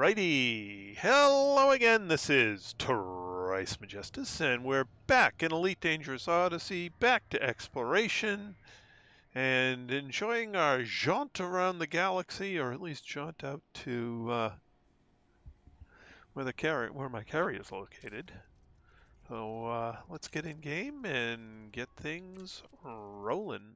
Alrighty, hello again, this is Trice Majestus, and we're back in Elite Dangerous Odyssey, back to exploration, and enjoying our jaunt around the galaxy, or at least jaunt out to where my carrier is located. So let's get in game and get things rolling.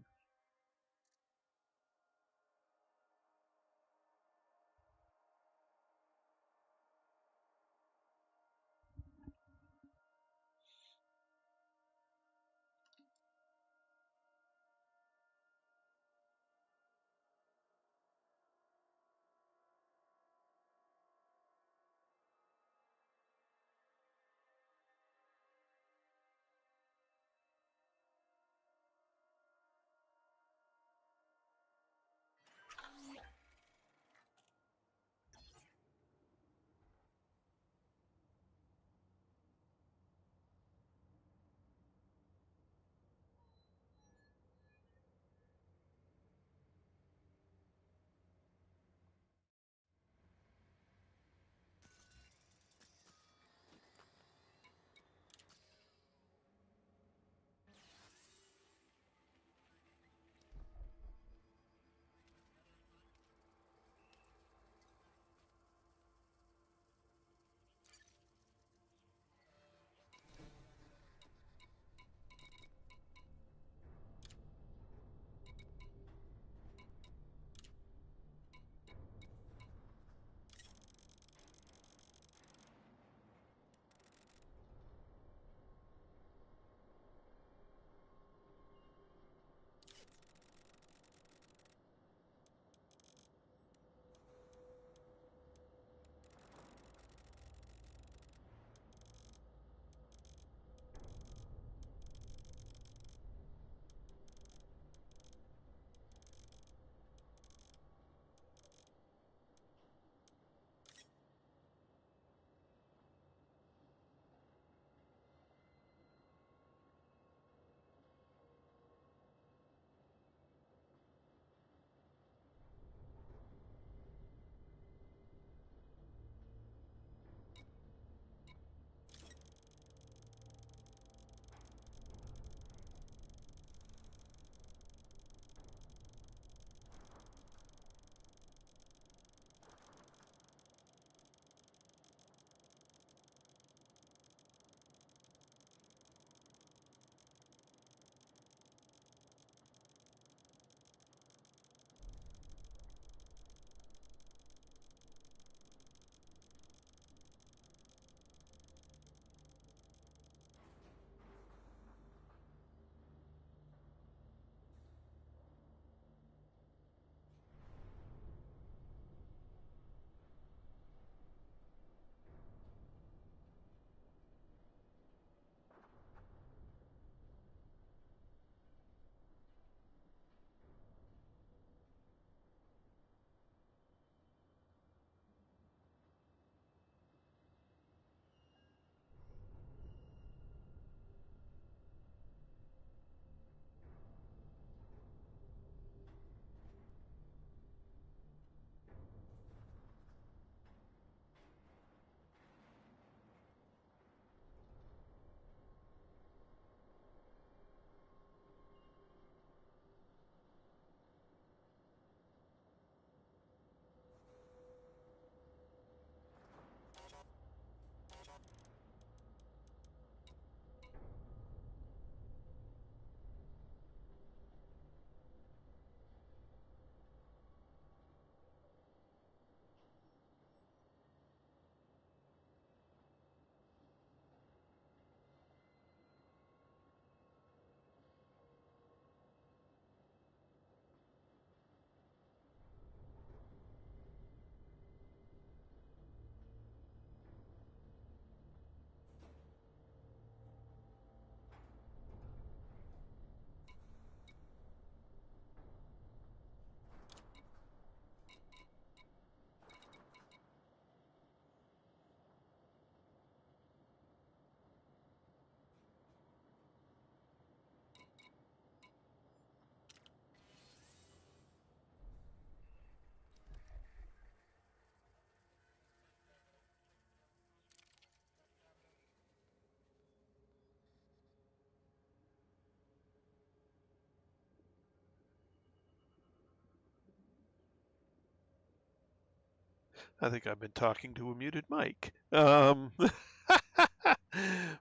I think I've been talking to a muted mic.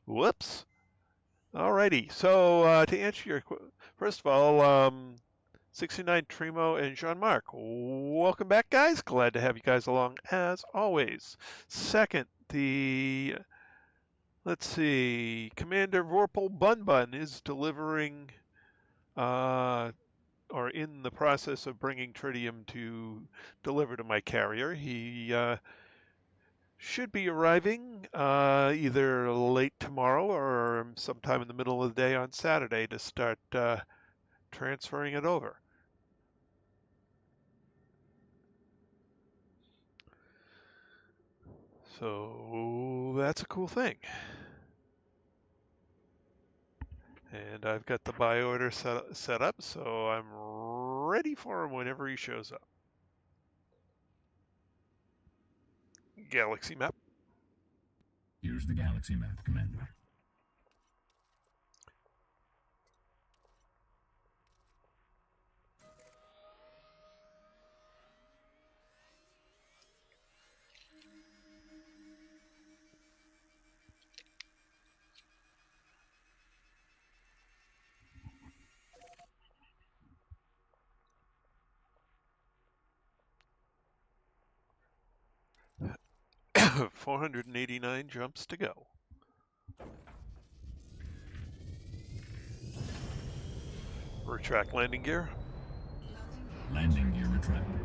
Whoops. Alrighty. So to answer your first of all, 69 Trimo and Jean-Marc, welcome back, guys. Glad to have you guys along as always. Second, let's see, Commander Vorpal Bun is delivering or in the process of bringing tritium to deliver to my carrier. He should be arriving either late tomorrow or sometime in the middle of the day on Saturday to start transferring it over. So that's a cool thing. And I've got the buy order set up, so I'm ready for him whenever he shows up. Galaxy map. Here's the galaxy map, Commander. $489 jumps to go. Retract landing gear. Landing gear retracted.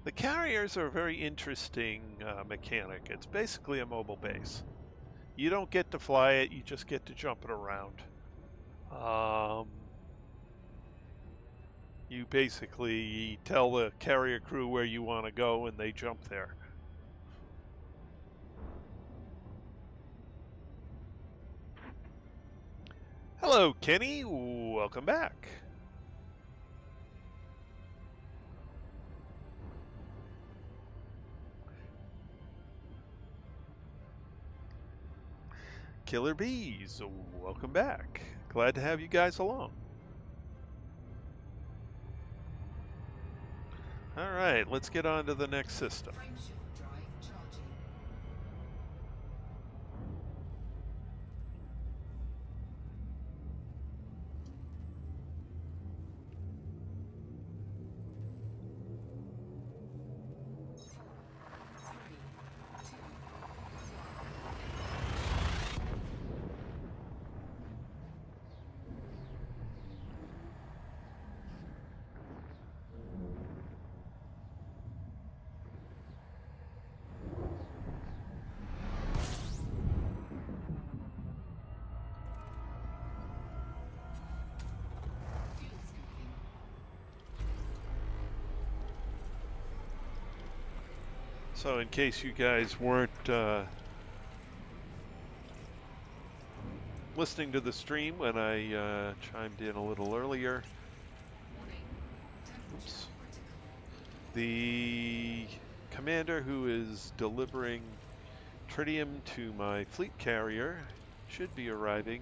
The carriers are a very interesting mechanic. It's basically a mobile base. You don't get to fly it, you just get to jump it around. You basically tell the carrier crew where you want to go and they jump there. Hello, Kenny. Welcome back. Killer Bees, welcome back. Glad to have you guys along. All right, let's get on to the next system. So in case you guys weren't listening to the stream when I chimed in a little earlier. Oops. The commander who is delivering tritium to my fleet carrier should be arriving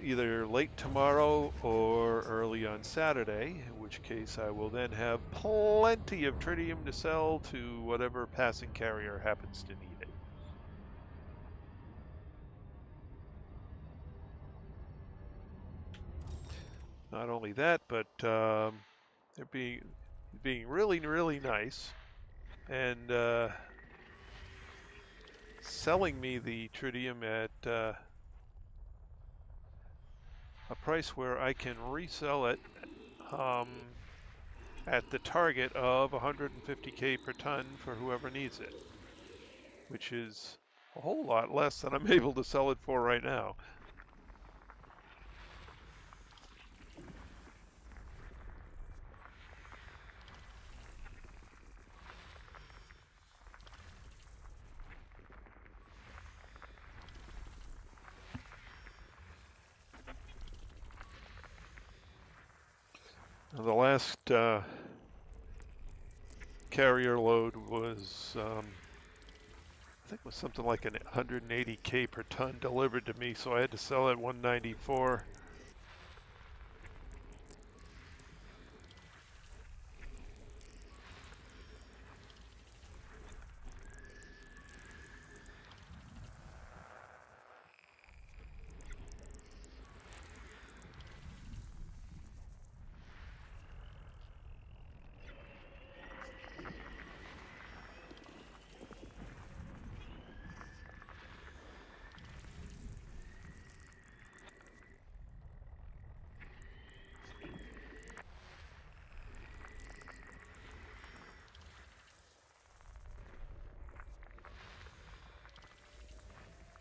either late tomorrow or early on Saturday, in which case I will then have plenty of tritium to sell to whatever passing carrier happens to need it. Not only that, but they're being really, really nice and selling me the tritium at a price where I can resell it at the target of 150K per ton for whoever needs it, which is a whole lot less than I'm able to sell it for right now. The last carrier load was, I think it was something like 180K per ton delivered to me, so I had to sell at 194.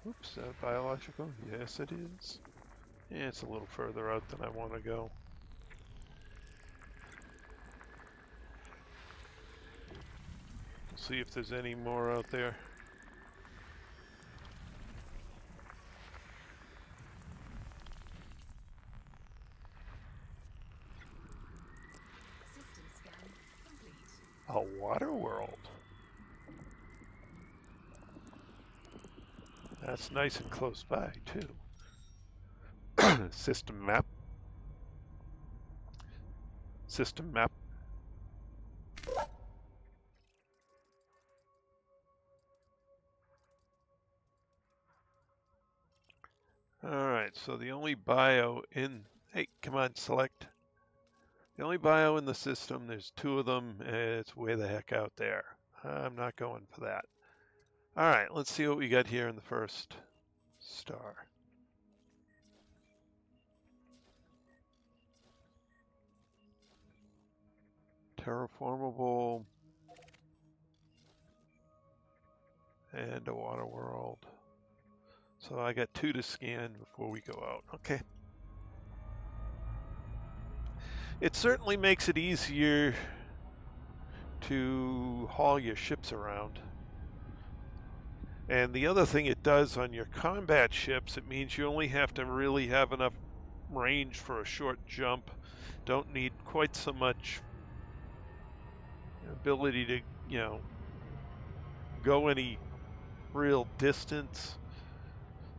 Oops, that biological? Yes, it is. Yeah, it's a little further out than I want to go. See if there's any more out there. A water world. That's nice and close by, too. System map. System map. Alright, so the only bio in... Hey, come on, select. The only bio in the system, there's 2 of them, and it's way the heck out there. I'm not going for that. Alright, let's see what we got here in the first star. Terraformable and a water world. So I got 2 to scan before we go out. Okay. It certainly makes it easier to haul your ships around. And the other thing it does on your combat ships, it means you only have to really have enough range for a short jump. Don't need quite so much ability to, you know, go any real distance.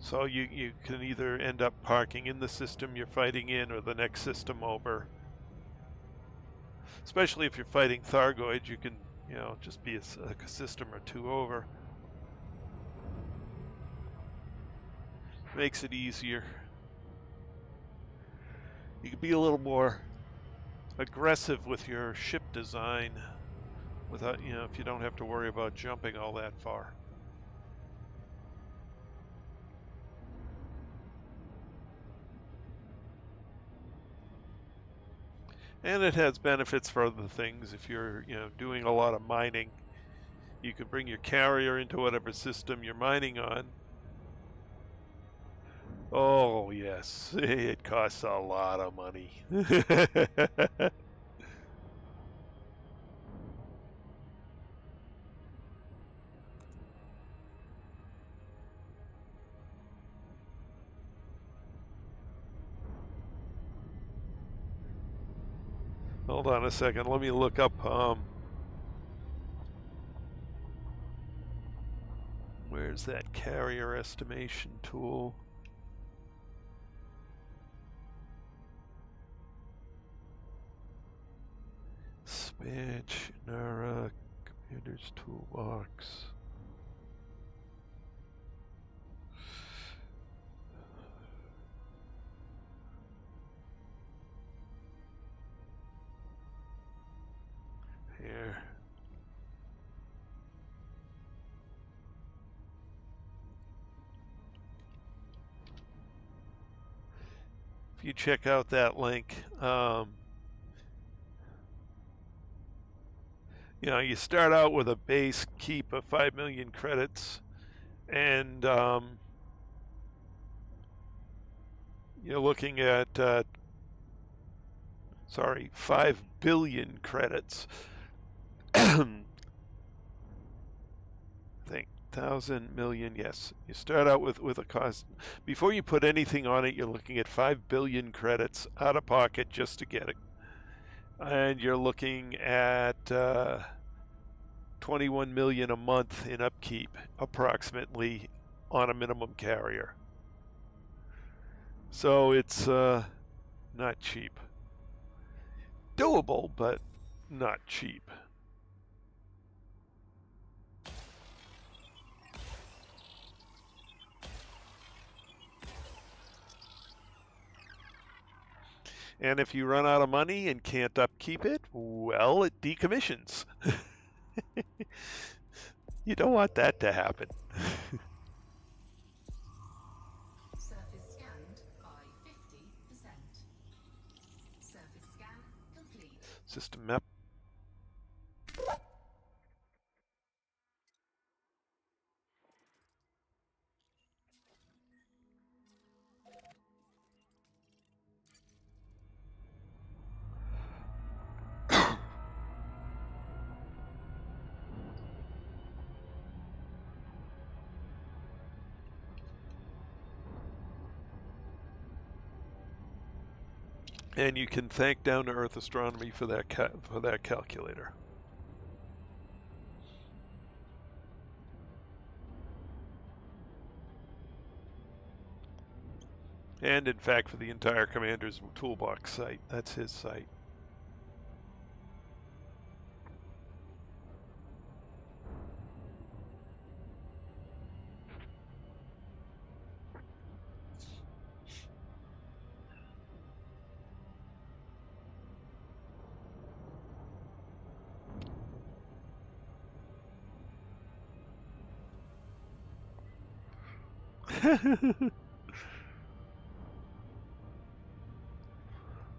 So you can either end up parking in the system you're fighting in or the next system over. Especially if you're fighting Thargoids, you can, you know, just be a system or 2 over. Makes it easier. You can be a little more aggressive with your ship design without, you know, if you don't have to worry about jumping all that far. And it has benefits for other things. If you're, you know, doing a lot of mining, you can bring your carrier into whatever system you're mining on. Oh, yes, it costs a lot of money. Hold on a second. Let me look up. Where's that carrier estimation tool? Spatch, Nara, Commander's Toolbox. Here. If you check out that link, you know, you start out with a base keep of 5 million credits, and you're looking at, 5 billion credits. I think 1,000 million, yes. You start out with a cost. Before you put anything on it, you're looking at 5 billion credits out of pocket just to get it. And you're looking at 21 million a month in upkeep, approximately, on a minimum carrier. So it's not cheap. Doable, but not cheap. And if you run out of money and can't upkeep it, well, it decommissions. You don't want that to happen. Surface scanned by 50%. Surface scan complete. System map. And you can thank Down to Earth Astronomy for that calculator. And in fact, for the entire Commander's Toolbox site, that's his site.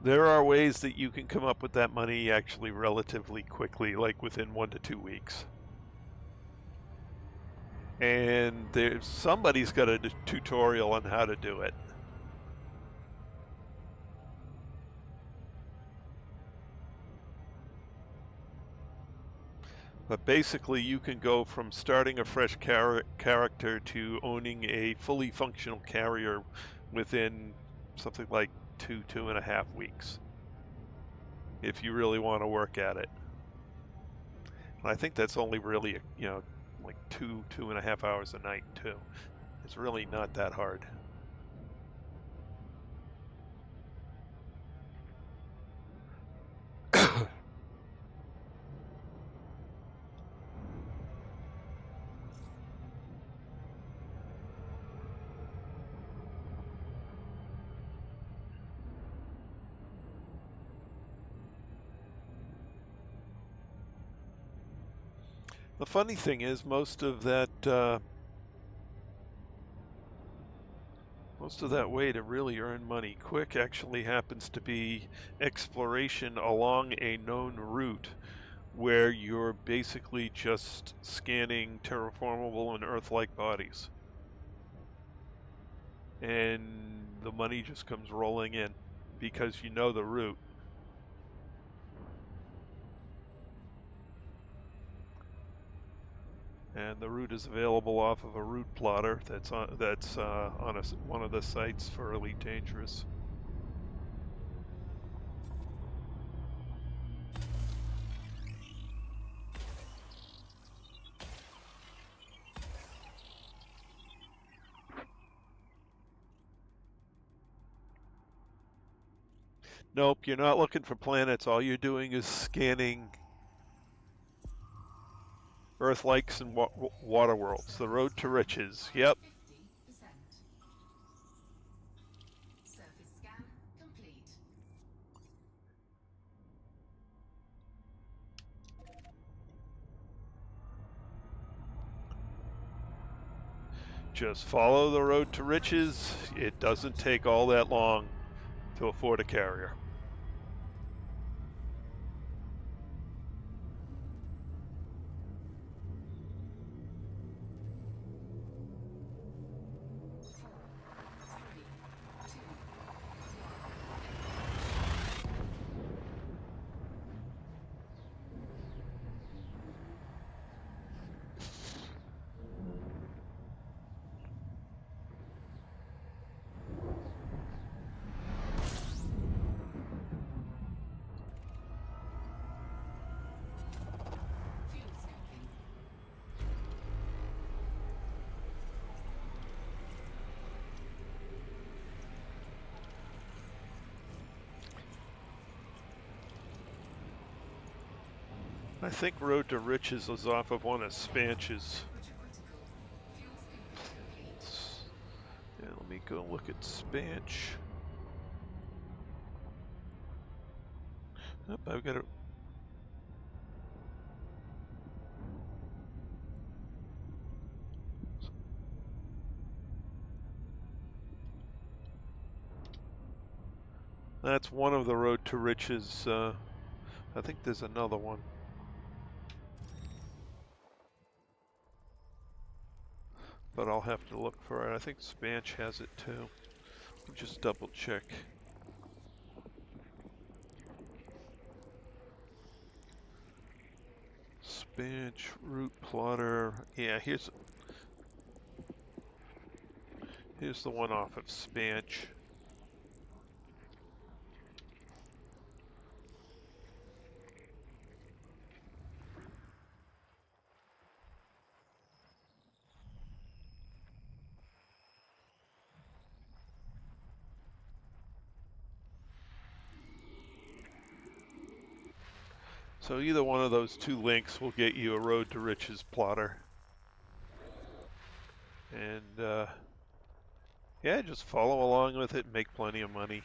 There are ways that you can come up with that money actually relatively quickly, like within 1 to 2 weeks. And somebody's got a tutorial on how to do it. But basically, you can go from starting a fresh character to owning a fully functional carrier within something like 2.5 weeks, if you really want to work at it. And I think that's only really, like 2.5 hours a night too. It's really not that hard. The funny thing is, most of that way to really earn money quick actually happens to be exploration along a known route, where you're basically just scanning terraformable and Earth-like bodies, and the money just comes rolling in because you know the route. And the route is available off of a route plotter that's on one of the sites for Elite Dangerous. Nope, you're not looking for planets. All you're doing is scanning Earth lakes and water worlds. The road to riches. Yep. 50%. Surface scan complete. Just follow the road to riches. It doesn't take all that long to afford a carrier. Fuel scoping. I think Road to Riches is off of one of Spanch's. Temperature critical. Fuel scoping complete. Yeah, let me go look at Spanch. Yep, I've got it. That's one of the Road to Riches. I think there's another one. But I'll have to look for it. I think Spanch has it too. Let me just double check. Spanch, route plotter. Yeah, here's the one off of Spanch. So either one of those two links will get you a Road to Riches plotter. And yeah, just follow along with it and make plenty of money.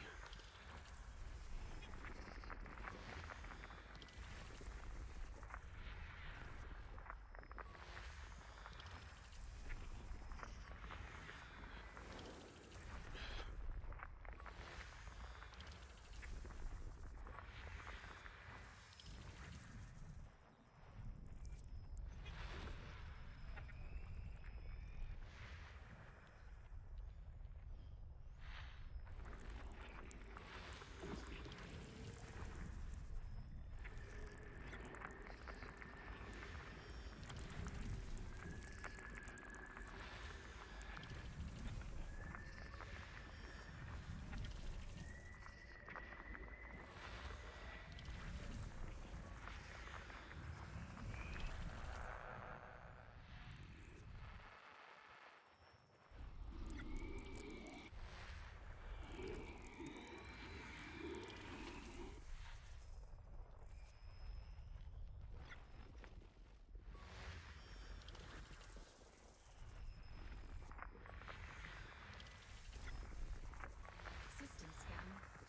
System scan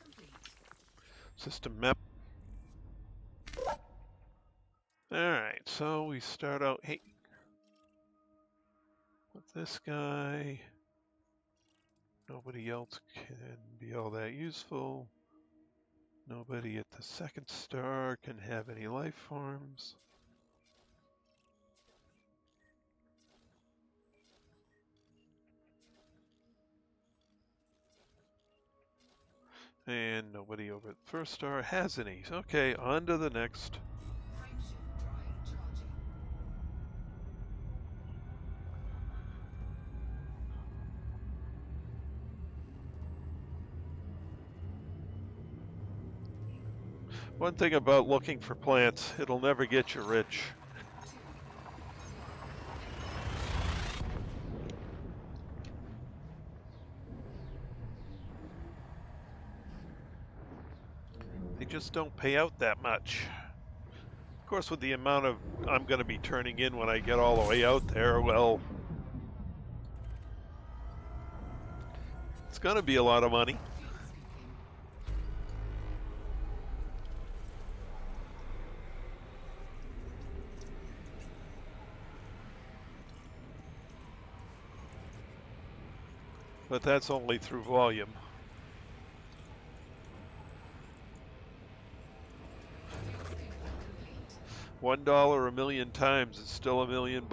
complete. System map. Alright, so we start out, hey, with this guy. Nobody else can be all that useful. Nobody at the second star can have any life forms. And nobody over at the first star has any. Okay, on to the next. Frameshift drive charging. One thing about looking for plants, it'll never get you rich. 2, 1. just don't pay out that much. Of course, with the amount of I'm going to be turning in when I get all the way out there, well, it's going to be a lot of money. Fuel scooping. But that's only through volume. Fuel scooping complete. $1 a million times is still $1 million.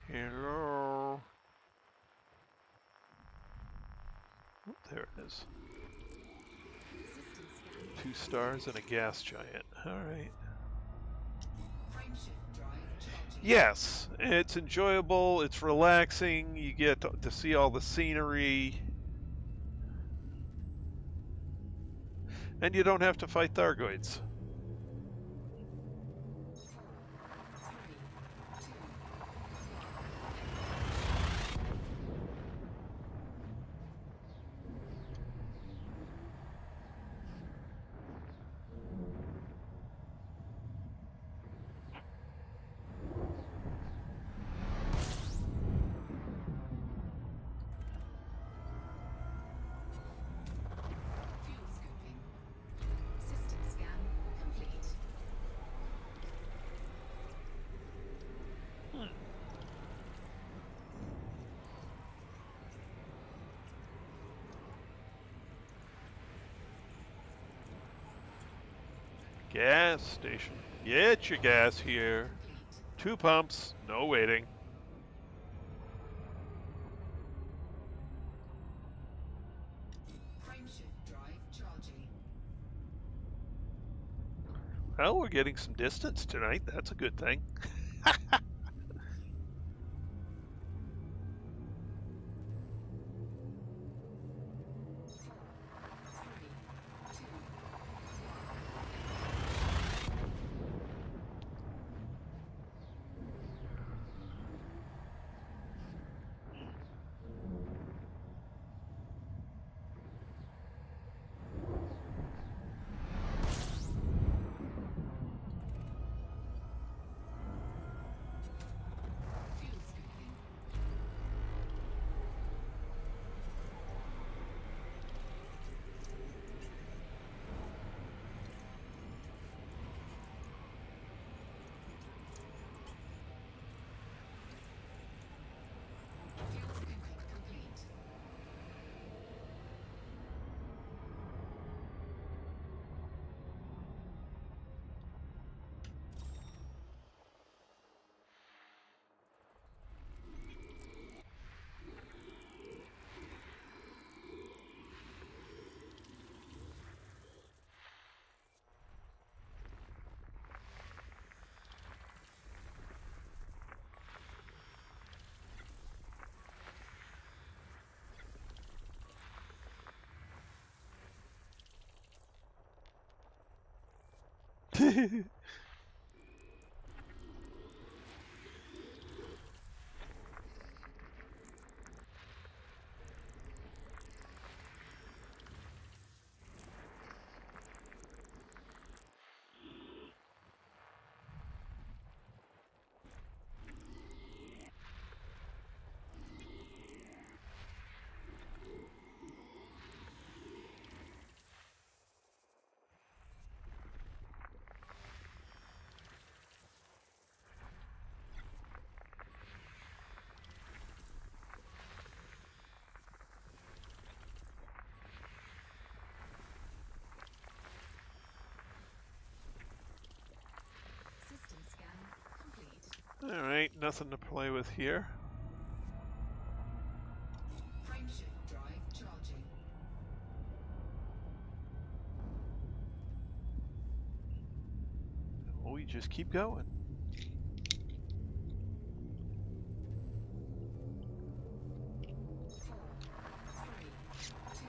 Hello. Oh, there it is. System scan. 2 stars and a gas giant. All right. Frame shift drive charging. Yes, it's enjoyable. It's relaxing. You get to see all the scenery. And you don't have to fight Thargoids. 4, 3, 2, fuel scooping. System scan complete. Gas station. Get your gas here. Complete. 2 pumps, no waiting. Frame shift drive charging. Well, we're getting some distance tonight. That's a good thing. 4, 3, 2, fuel scooping. Fuel scooping complete. System scan complete. All right, nothing to play with here. Frame shift drive charging. We just keep going. Four, three, two,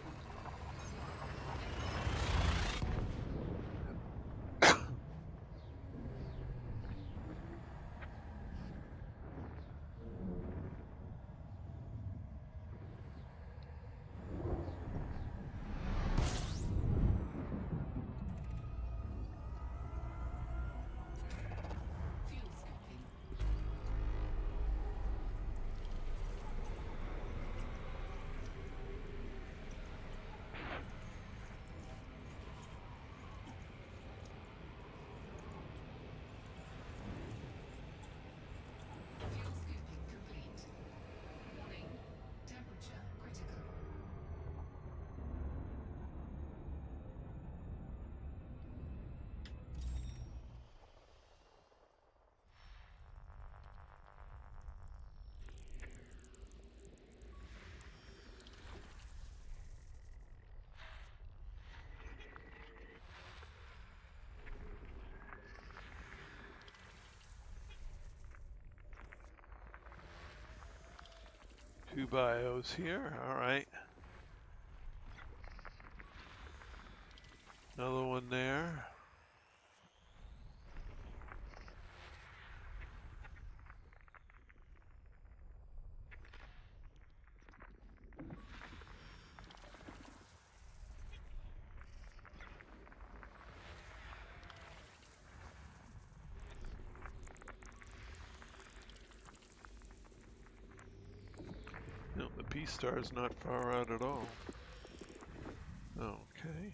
Two bios here. All right. Another one there. No, the P star is not far out at all. Okay.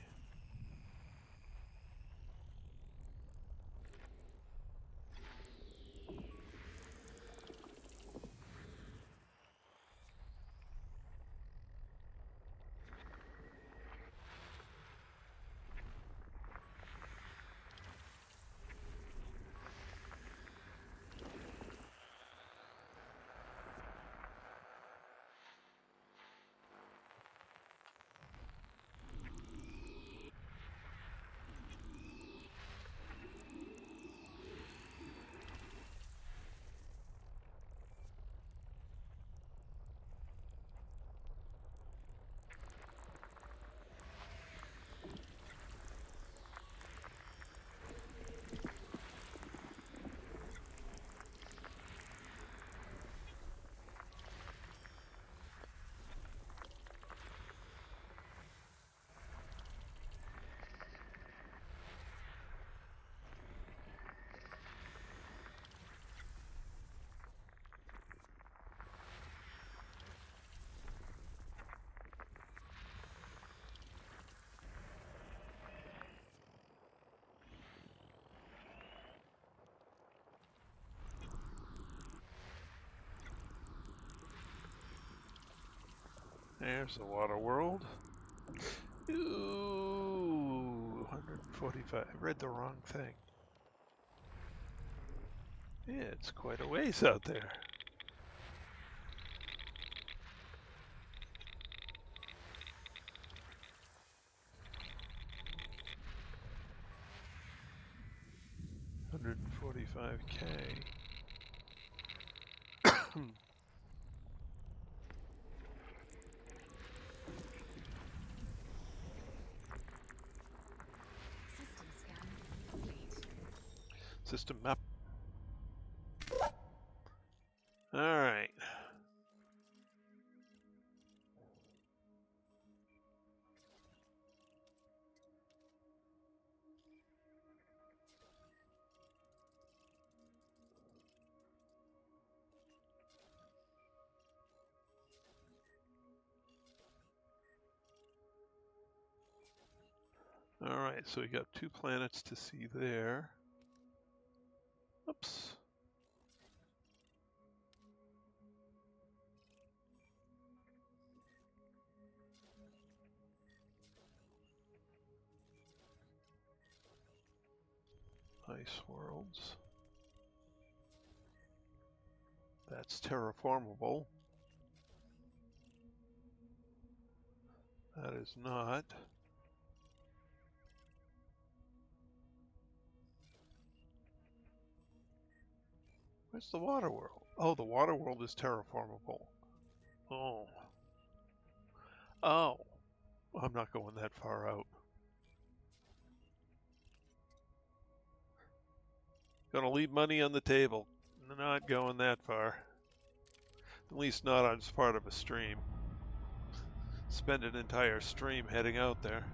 There's the water world. Ooh, 145. I read the wrong thing. Yeah, it's quite a ways out there. $145K. System scan complete. System map. All right. All right, so we got 2 planets to see there. Oops. Ice worlds. That's terraformable. That is not. Where's the water world? Oh, the water world is terraformable. Oh. Oh. I'm not going that far out. Gonna leave money on the table. Not going that far. At least not as part of a stream. Spend an entire stream heading out there.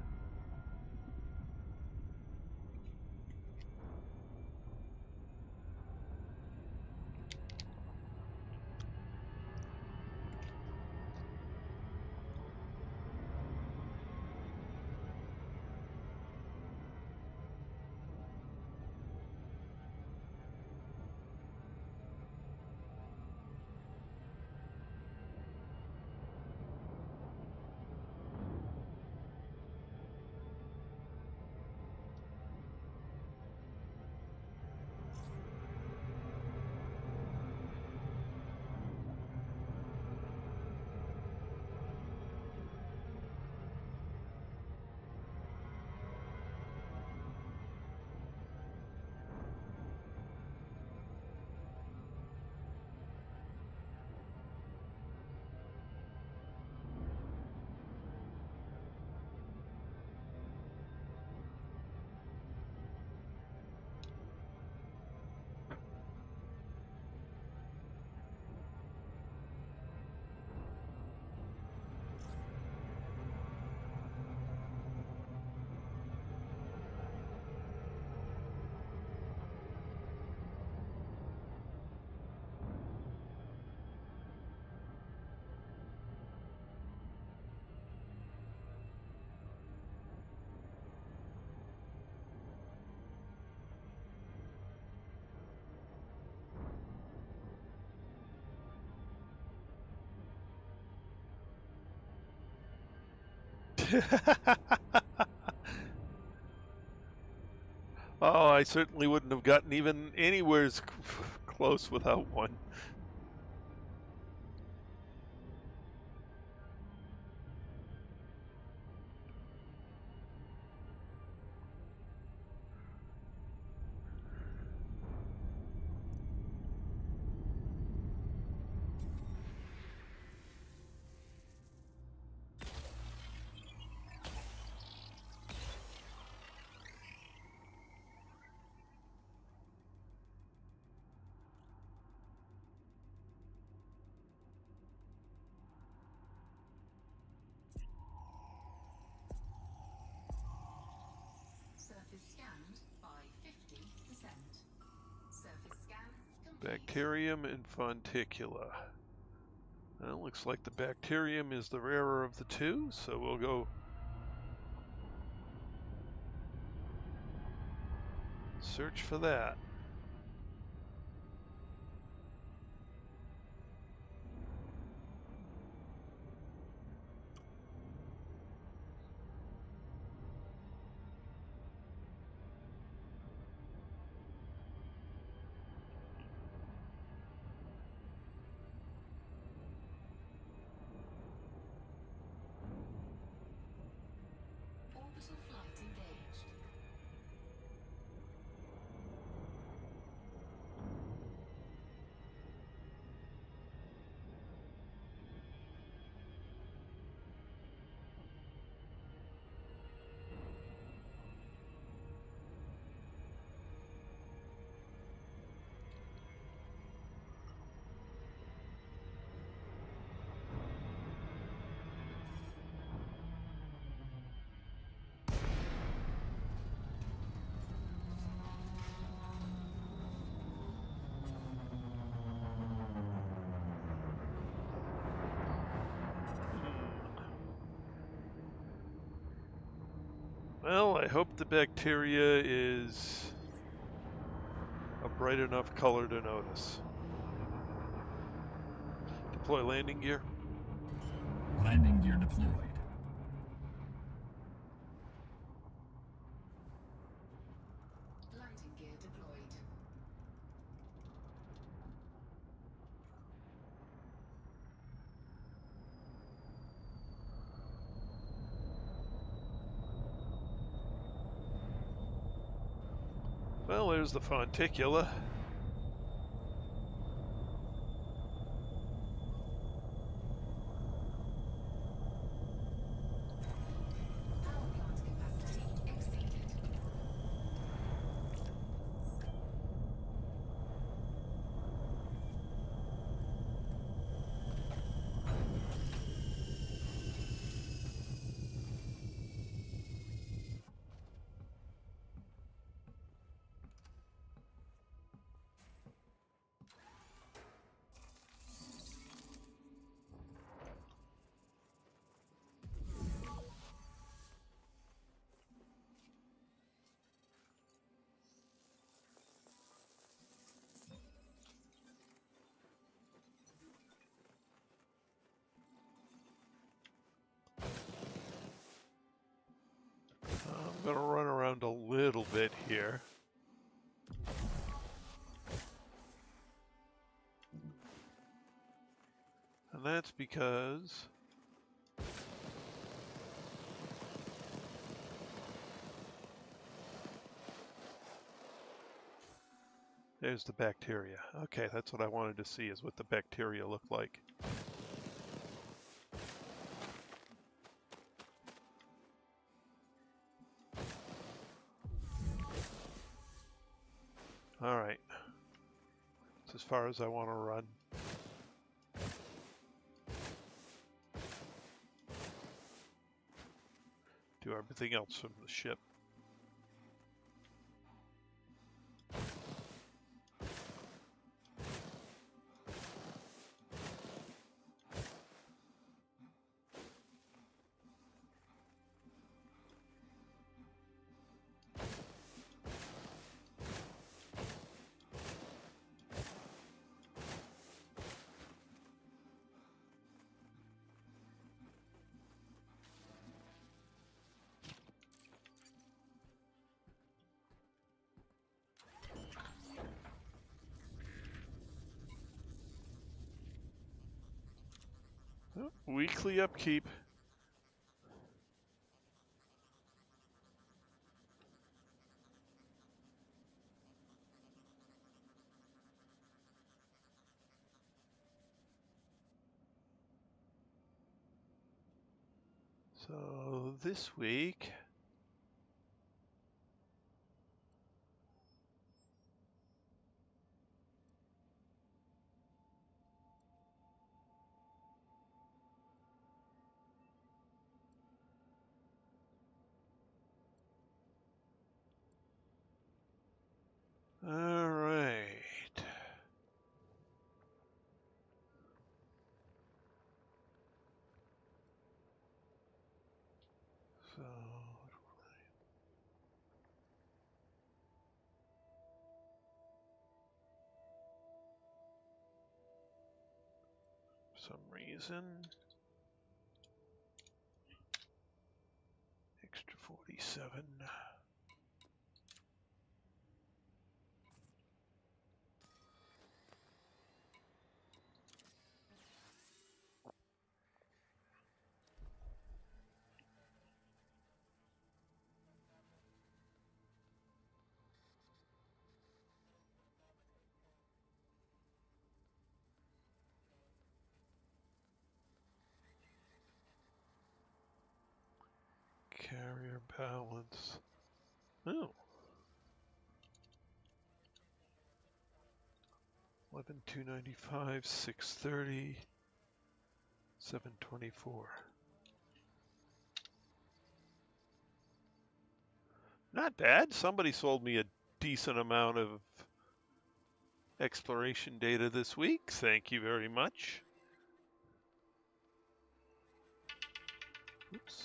Oh, I certainly wouldn't have gotten even anywhere close without one. Surface scanned by 50%. Surface scan complete. Bacterium and fonticula. Well, looks like the bacterium is the rarer of the two, so we'll go search for that. Orbital flight engaged. Well, I hope the bacteria is a bright enough color to notice. Deploy landing gear. Landing gear deployed. Landing gear deployed. Well, there's the fonticula. Power plant capacity exceeded. I'm going to run around a little bit here. And that's because there's the bacteria. Okay, that's what I wanted to see, is what the bacteria look like. All right. That's as far as I want to run. Do everything else from the ship. Weekly upkeep. So this week, all right. So for some reason, extra 47. Carrier balance. Oh. 11,295, 630, 724. Not bad. Somebody sold me a decent amount of exploration data this week. Thank you very much. Oops.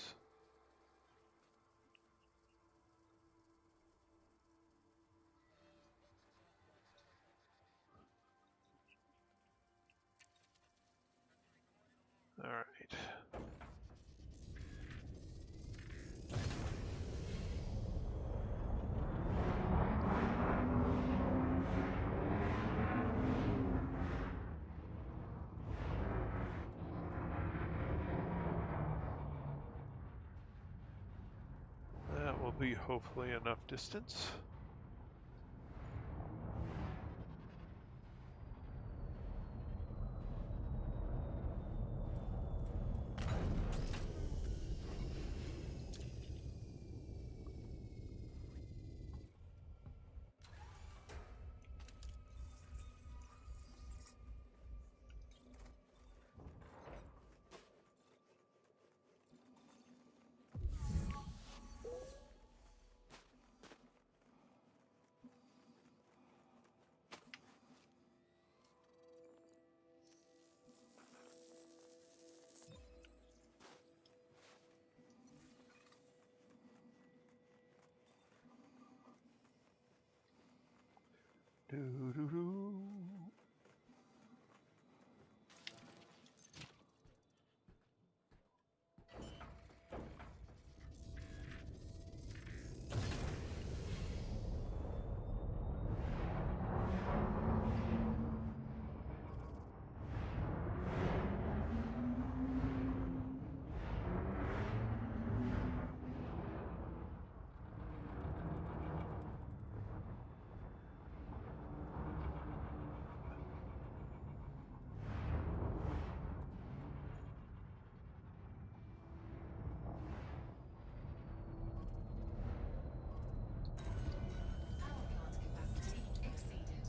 All right. That will be hopefully enough distance. Doo-doo-doo. Power plant capacity exceeded.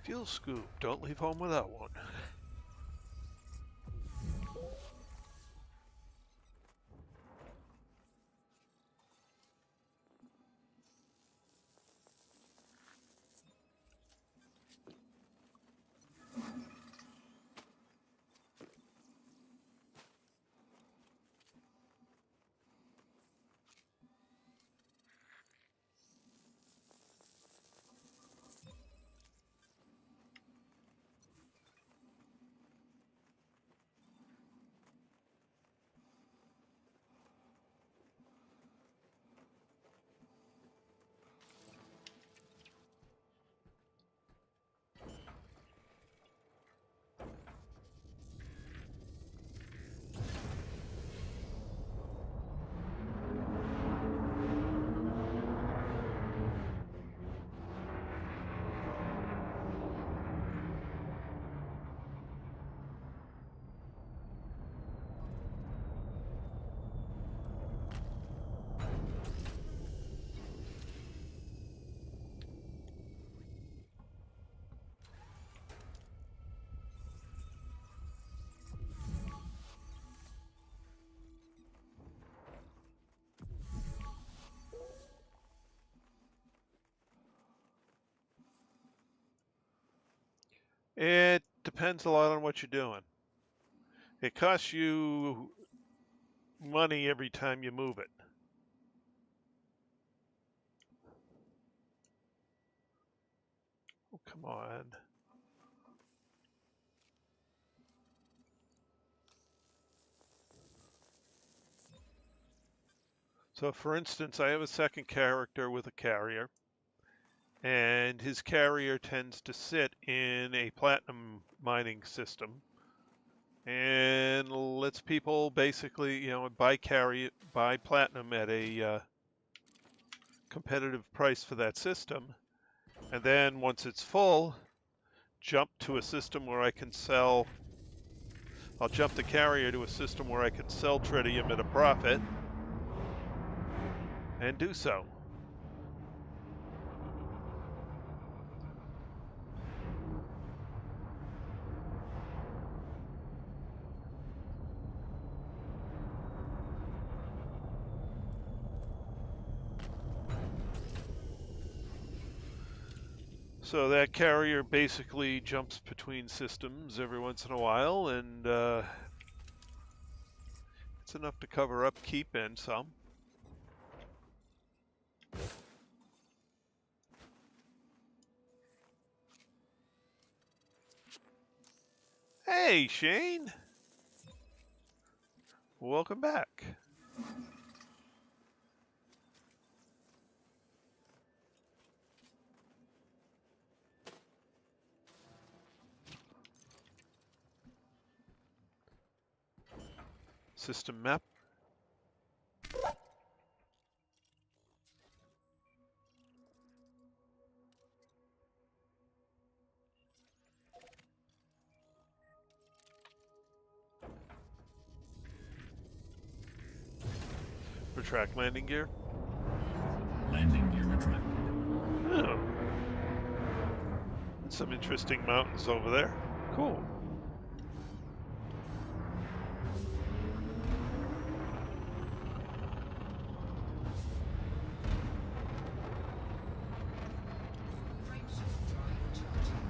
Fuel scoop. Don't leave home without one. It depends a lot on what you're doing. It costs you money every time you move it. Oh, come on. So for instance, I have a second character with a carrier, and his carrier tends to sit in a platinum mining system and lets people basically, buy platinum at a competitive price for that system. And then once it's full, jump to a system where I can sell. I'll jump the carrier to a system where I can sell tritium at a profit and do so. So that carrier basically jumps between systems every once in a while, and it's enough to cover upkeep and some. Hey, Shane! Welcome back. System map. Retract landing gear. Landing gear retracted. Oh. Some interesting mountains over there. Cool. Frameshift drive charging.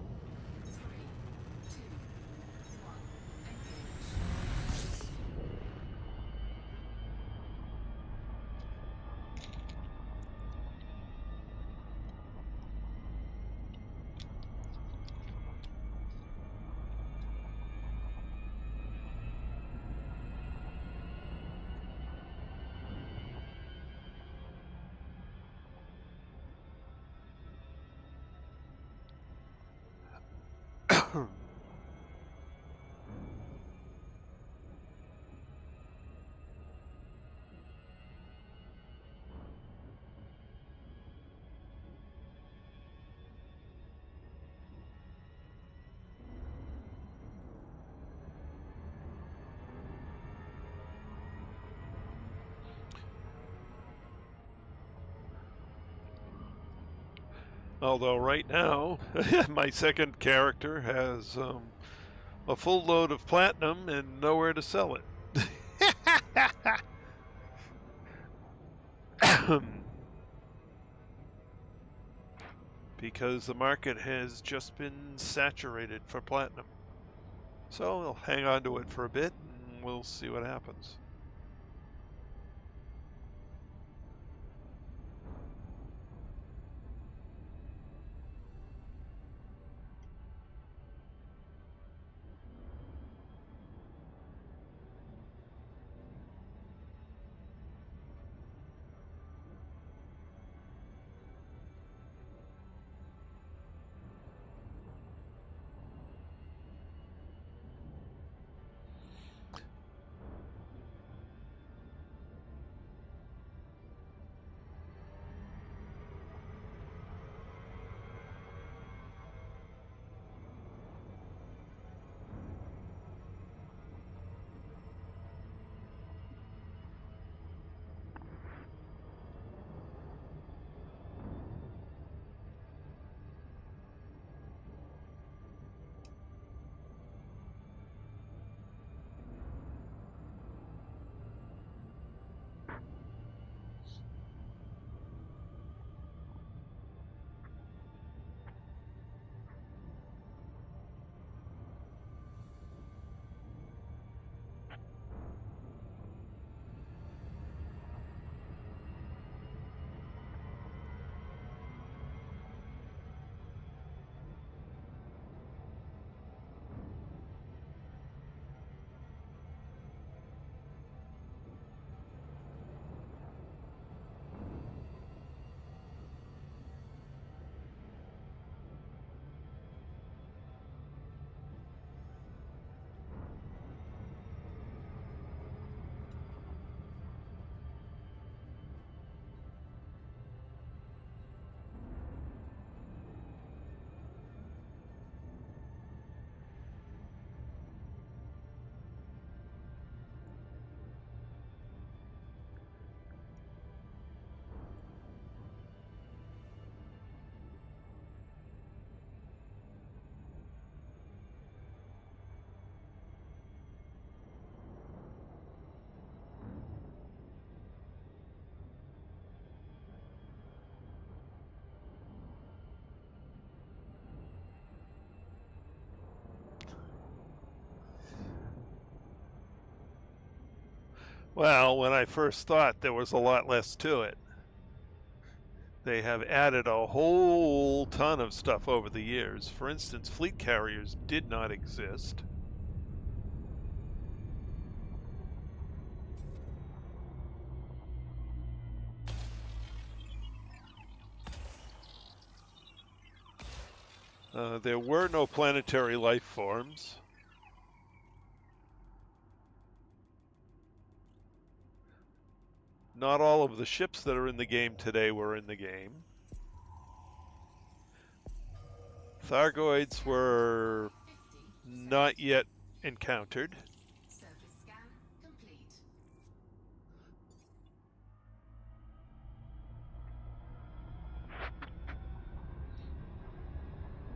4, 3, 2, 1. Engage. Although right now, my second character has a full load of platinum and nowhere to sell it. Because the market has just been saturated for platinum. So I'll hang on to it for a bit and we'll see what happens. Well, when I first thought there was a lot less to it. They have added a whole ton of stuff over the years. For instance, fleet carriers did not exist. There were no planetary life forms. Not all of the ships that are in the game today were in the game. Thargoids were not yet encountered. Surface scan complete.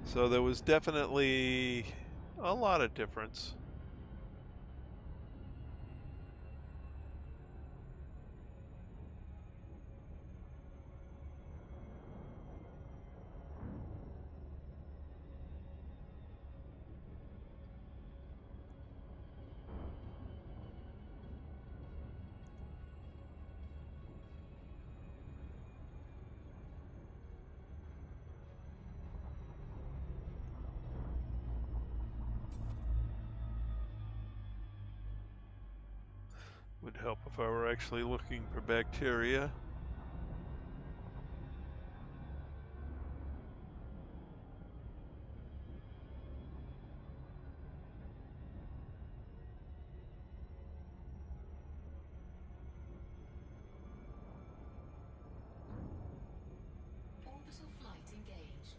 So there was definitely a lot of difference. Would help if I were actually looking for bacteria. Orbital flight engaged.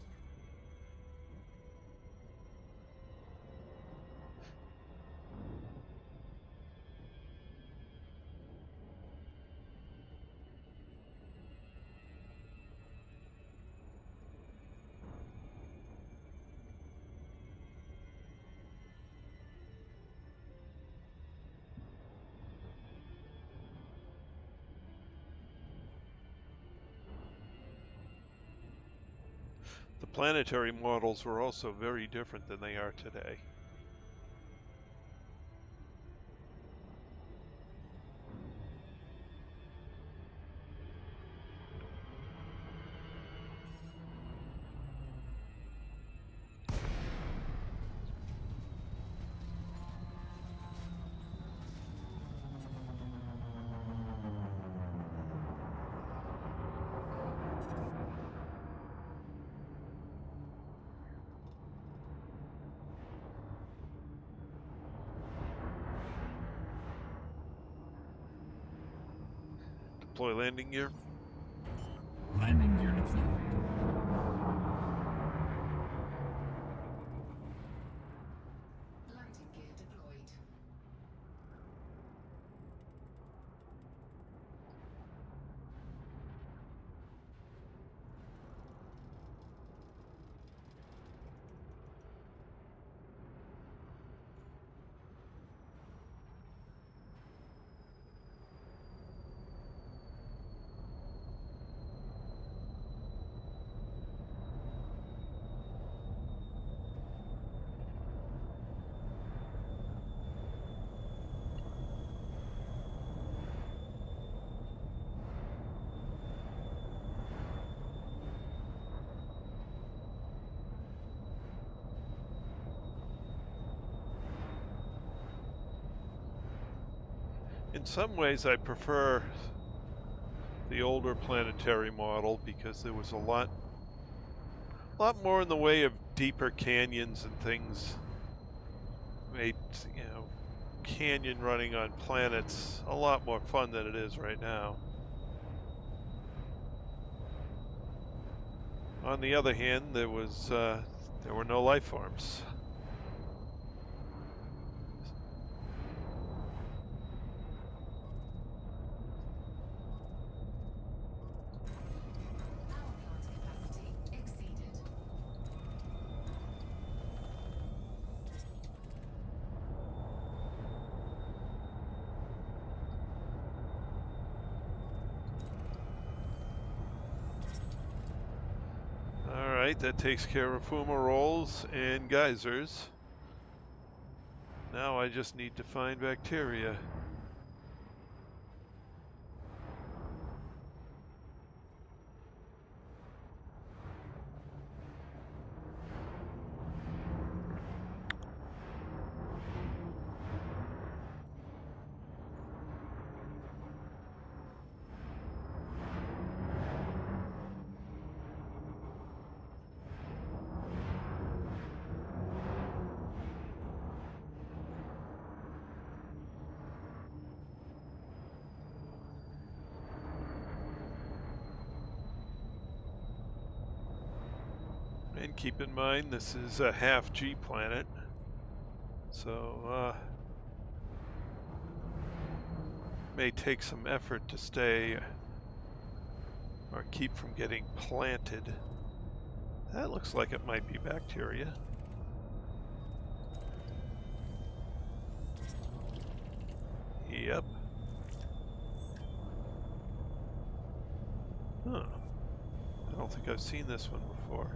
The planetary models were also very different than they are today. Deploy landing gear. Landing gear deployed. Landing gear deployed. In some ways, I prefer the older planetary model because there was a lot more in the way of deeper canyons and things. Made, canyon running on planets a lot more fun than it is right now. On the other hand, there were no life forms. Power plant capacity exceeded. All right, that takes care of fumaroles and geysers. Now I just need to find bacteria. And keep in mind, this is a half G planet, so may take some effort to stay or keep from getting planted. That looks like it might be bacteria. Yep. Huh. I don't think I've seen this one before.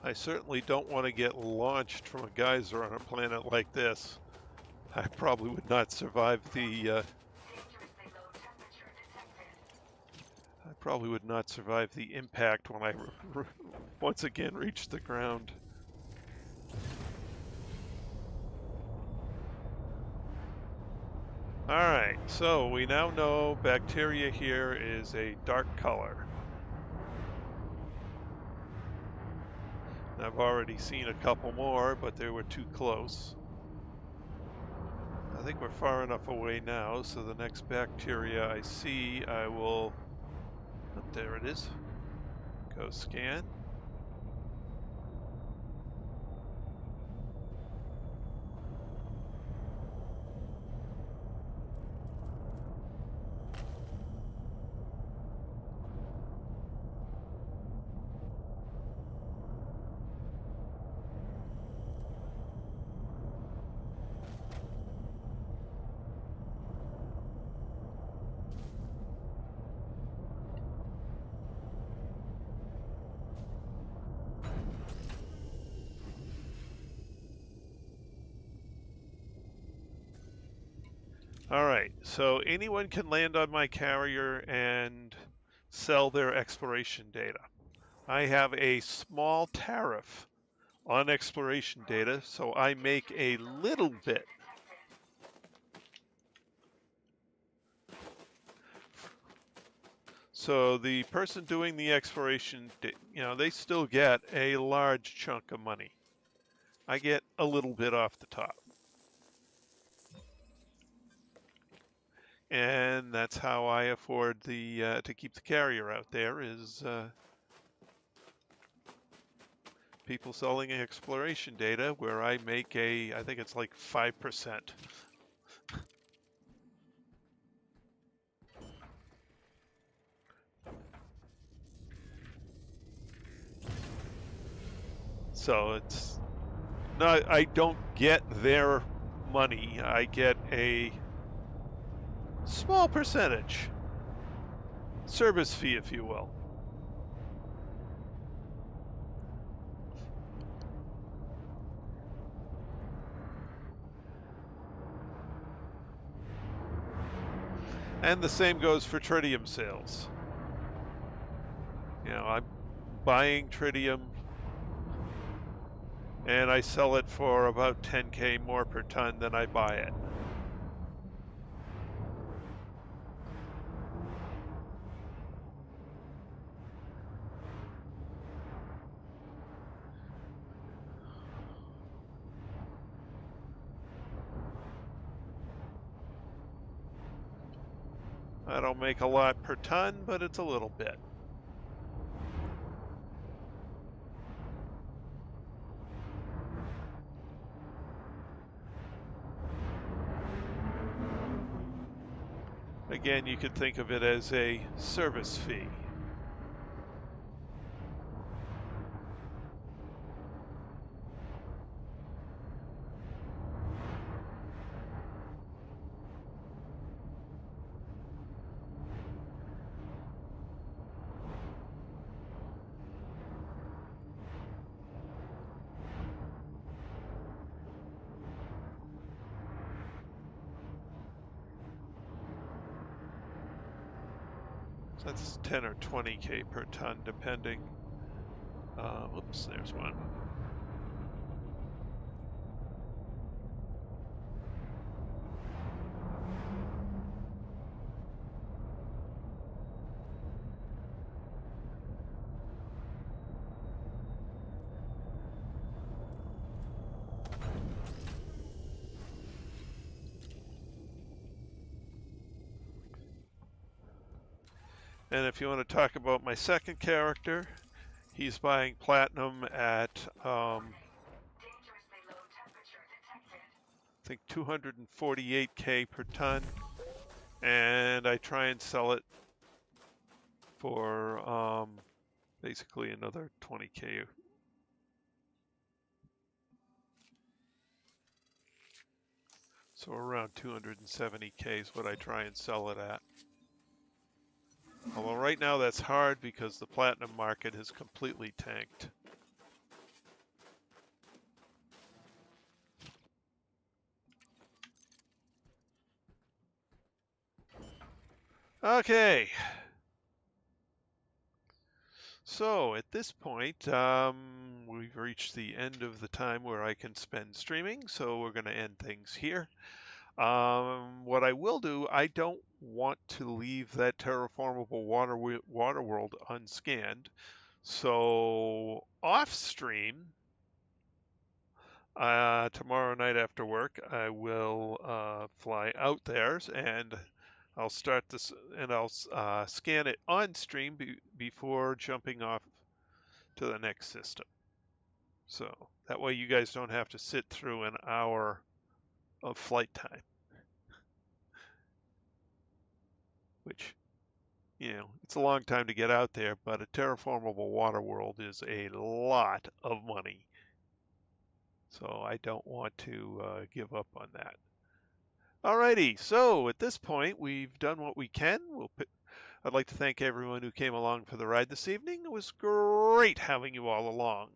I certainly don't want to get launched from a geyser on a planet like this. I probably would not survive the impact when I once again reach the ground. All right, so we now know bacteria here is a dark color. I've already seen a couple more, but they were too close. I think we're far enough away now, so the next bacteria I see, I will... Oh, there it is. Go scan. All right, so anyone can land on my carrier and sell their exploration data. I have a small tariff on exploration data, so I make a little bit. So the person doing the exploration, they still get a large chunk of money. I get a little bit off the top. And that's how I afford to keep the carrier out there is people selling exploration data where I make I think it's like 5%. So it's no, I don't get their money. I get a small percentage, service fee, if you will. And the same goes for tritium sales. I'm buying tritium and I sell it for about 10K more per ton than I buy it. I don't make a lot per ton, but it's a little bit. Again, you could think of it as a service fee. So that's 10 or 20K per ton, depending. Oops, there's one. And if you want to talk about my second character, he's buying platinum at I think 248K per ton, and I try and sell it for basically another 20K. So around 270K is what I try and sell it at. Although right now that's hard because the platinum market has completely tanked. Okay. So at this point, we've reached the end of the time where I can spend streaming, so we're going to end things here. What I will do, I don't want to leave that terraformable water world unscanned. So off stream, tomorrow night after work, I will fly out there and I'll start this and I'll scan it on stream before jumping off to the next system. So that way you guys don't have to sit through an hour of flight time, which, you know, it's a long time to get out there, but a terraformable water world is a lot of money. So I don't want to give up on that. Alrighty, so at this point, we've done what we can. I'd like to thank everyone who came along for the ride this evening. It was great having you all along.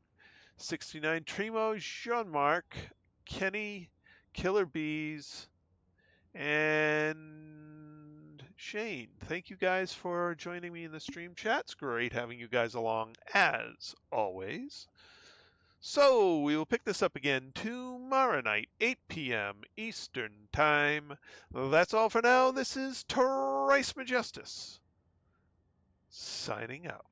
69 Trimo, Jean-Marc, Kenny, Killer Bees, and Shane. Thank you guys for joining me in the stream chat. It's great having you guys along as always. So we will pick this up again tomorrow night, 8 p.m. Eastern Time. That's all for now. This is Trice Majestus signing out.